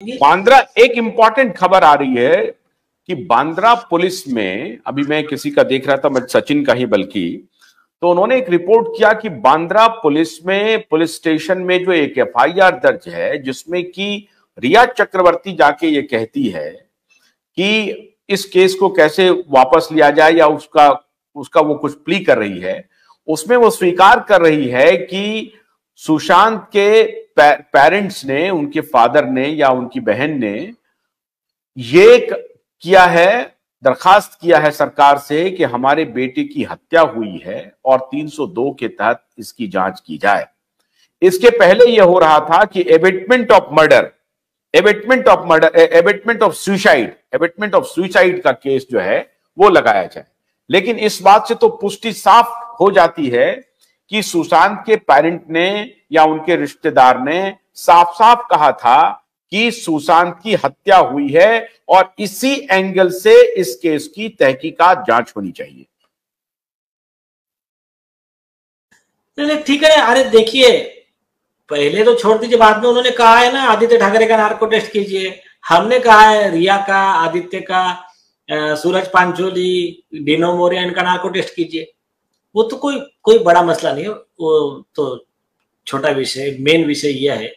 बांद्रा एक इंपॉर्टेंट खबर आ रही है कि बांद्रा पुलिस में, अभी मैं किसी का देख रहा था, मैं सचिन का ही बल्कि, तो उन्होंने एक रिपोर्ट किया कि बांद्रा पुलिस में, पुलिस स्टेशन में जो एक एफआईआर दर्ज है जिसमें कि रिया चक्रवर्ती जाके ये कहती है कि इस केस को कैसे वापस लिया जाए या उसका उसका वो कुछ प्ली कर रही है, उसमें वो स्वीकार कर रही है कि सुशांत के पेरेंट्स ने, उनके फादर ने या उनकी बहन ने ये किया है, दरखास्त किया है सरकार से कि हमारे बेटे की हत्या हुई है और 302 के तहत इसकी जांच की जाए। इसके पहले यह हो रहा था कि एबेटमेंट ऑफ सुसाइड का केस जो है वो लगाया जाए। लेकिन इस बात से तो पुष्टि साफ हो जाती है कि सुशांत के पेरेंट ने या उनके रिश्तेदार ने साफ साफ कहा था कि सुशांत की हत्या हुई है और इसी एंगल से इस केस की तहकीकात, जांच होनी चाहिए। नहीं ठीक है। अरे देखिए, पहले तो छोड़ दीजिए, बाद में उन्होंने कहा है ना आदित्य ठाकरे का नार्को टेस्ट कीजिए। हमने कहा है रिया का, आदित्य का, सूरज पांचोली, डिनो मोरिया, इनका नार्को टेस्ट कीजिए। वो तो कोई बड़ा मसला नहीं है, वो तो छोटा विषय। मेन विषय यह है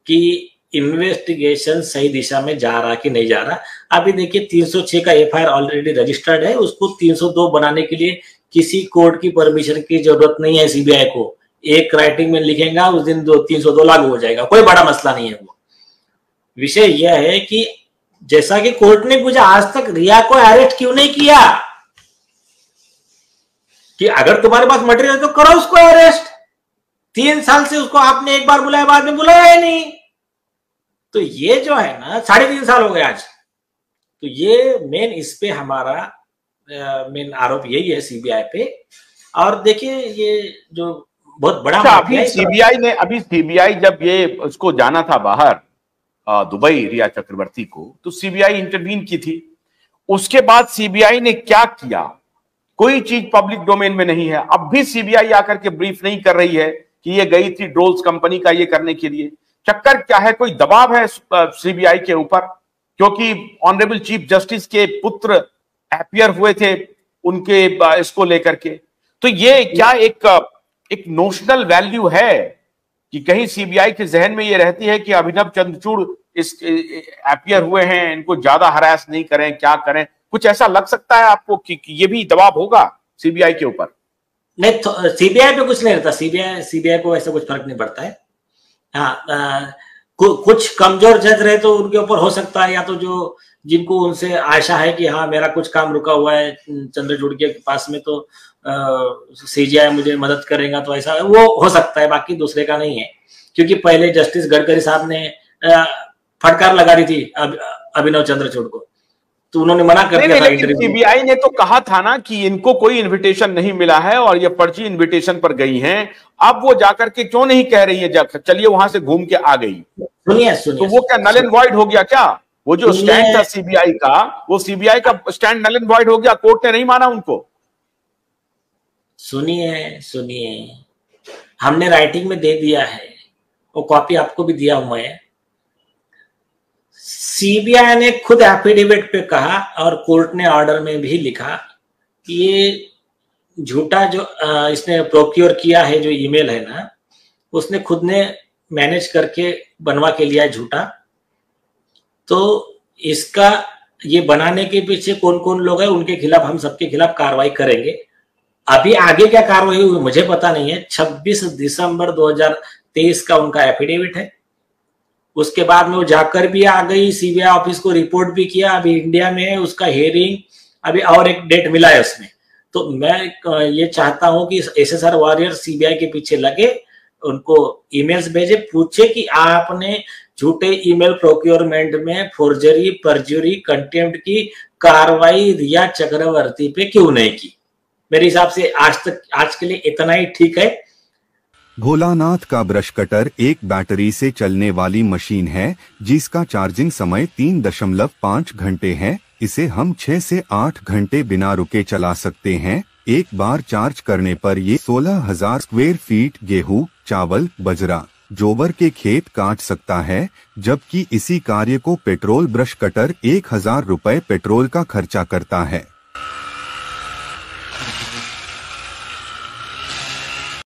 कि इन्वेस्टिगेशन सही दिशा में जा रहा कि नहीं जा रहा। अभी देखिए 306 का एफआईआर ऑलरेडी रजिस्टर्ड है, उसको 302 बनाने के लिए किसी कोर्ट की परमिशन की जरूरत नहीं है सीबीआई को। एक राइटिंग में लिखेगा, उस दिन 302 लागू हो जाएगा, कोई बड़ा मसला नहीं है। वो विषय यह है कि जैसा कि कोर्ट ने पूछा, आज तक रिया को अरेस्ट क्यों नहीं किया? कि अगर तुम्हारे पास मटेरियल है तो करो उसको अरेस्ट। 3 साल से उसको आपने एक बार बुलाया, बाद में बुलाया ही नहीं। तो ये जो है ना, 3.5 साल हो गए आज। तो ये मेन, इस पे हमारा मेन आरोप यही है सीबीआई पे। और देखिए ये जो बहुत बड़ा अभी सीबीआई जब ये उसको जाना था बाहर दुबई, रिया चक्रवर्ती को, तो सीबीआई इंटरवीन की थी। उसके बाद सीबीआई ने क्या किया? कोई चीज पब्लिक डोमेन में नहीं है। अब भी सीबीआई आकर के ब्रीफ नहीं कर रही है कि ये गई थी ड्रोल्स कंपनी का ये करने के लिए। चक्कर क्या है? कोई दबाव है सीबीआई के ऊपर? क्योंकि ऑनरेबल चीफ जस्टिस के पुत्र अपीयर हुए थे उनके इसको लेकर के। तो ये क्या एक नोशनल वैल्यू है कि कहीं सीबीआई के जहन में ये रहती है कि अभिनव चंद्रचूड़ इस अपीयर हुए हैं, इनको ज्यादा हरास नहीं करें, क्या करें? कुछ ऐसा लग सकता है आपको कि ये भी दबाव होगा सीबीआई के ऊपर? नहीं, तो सीबीआई पे कुछ नहीं रहता। सीबीआई को ऐसा कुछ फर्क नहीं पड़ता है। हाँ, कुछ कमजोर जज रहे तो उनके ऊपर हो सकता है, या तो जो जिनको उनसे आशा है कि हाँ मेरा कुछ काम रुका हुआ है चंद्रचूड़ के पास में, तो सीबीआई मुझे मदद करेगा, तो ऐसा वो हो सकता है। बाकी दूसरे का नहीं है, क्योंकि पहले जस्टिस गडकरी साहब ने फटकार लगा दी थी अभिनव चंद्रचूड़ को, तो उन्होंने मना कर दिया था इंटरव्यू। सीबीआई ने तो कहा था ना कि इनको कोई इनविटेशन नहीं मिला है और ये फर्जी इनविटेशन पर गई हैं। अब वो जाकर के क्यों नहीं कह रही है चलिए वहां से घूम के आ गई? सुनिए, तो वो क्या नल एंड वॉइड हो गया क्या? वो जो स्टैंड था सीबीआई का, वो सीबीआई का स्टैंड नल एंड वॉइड हो गया? कोर्ट ने नहीं माना उनको? सुनिए, हमने राइटिंग में दे दिया है, वो कॉपी आपको भी दिया हुआ है। सीबीआई ने खुद एफिडेविट पे कहा और कोर्ट ने ऑर्डर में भी लिखा कि ये झूठा जो इसने प्रोक्योर किया है, जो ईमेल है ना, उसने खुद ने मैनेज करके बनवा के लिया है झूठा। तो इसका ये बनाने के पीछे कौन कौन लोग हैं, उनके खिलाफ, हम सबके खिलाफ कार्रवाई करेंगे। अभी आगे क्या कार्रवाई हुई मुझे पता नहीं है। 26 दिसंबर 2023 का उनका एफिडेविट है। उसके बाद में वो जाकर भी आ गई, सीबीआई ऑफिस को रिपोर्ट भी किया। अभी इंडिया में है उसका हियरिंग, अभी और एक डेट मिला है उसमें। तो मैं ये चाहता हूं कि एसएसआर वॉरियर सीबीआई के पीछे लगे, उनको ईमेल्स भेजे, पूछे कि आपने झूठे ईमेल प्रोक्योरमेंट में फोर्जरी, परजुरी, कंटेम्प्ट की कार्रवाई रिया चक्रवर्ती पे क्यों नहीं की। मेरे हिसाब से आज के लिए इतना ही ठीक है। भोलानाथ का ब्रश कटर एक बैटरी से चलने वाली मशीन है जिसका चार्जिंग समय 3.5 घंटे है। इसे हम 6 से 8 घंटे बिना रुके चला सकते हैं। एक बार चार्ज करने पर ये 16,000 स्क्वायर फीट गेहूं, चावल, बजरा, जोबर के खेत काट सकता है, जबकि इसी कार्य को पेट्रोल ब्रश कटर 1000 रुपए पेट्रोल का खर्चा करता है।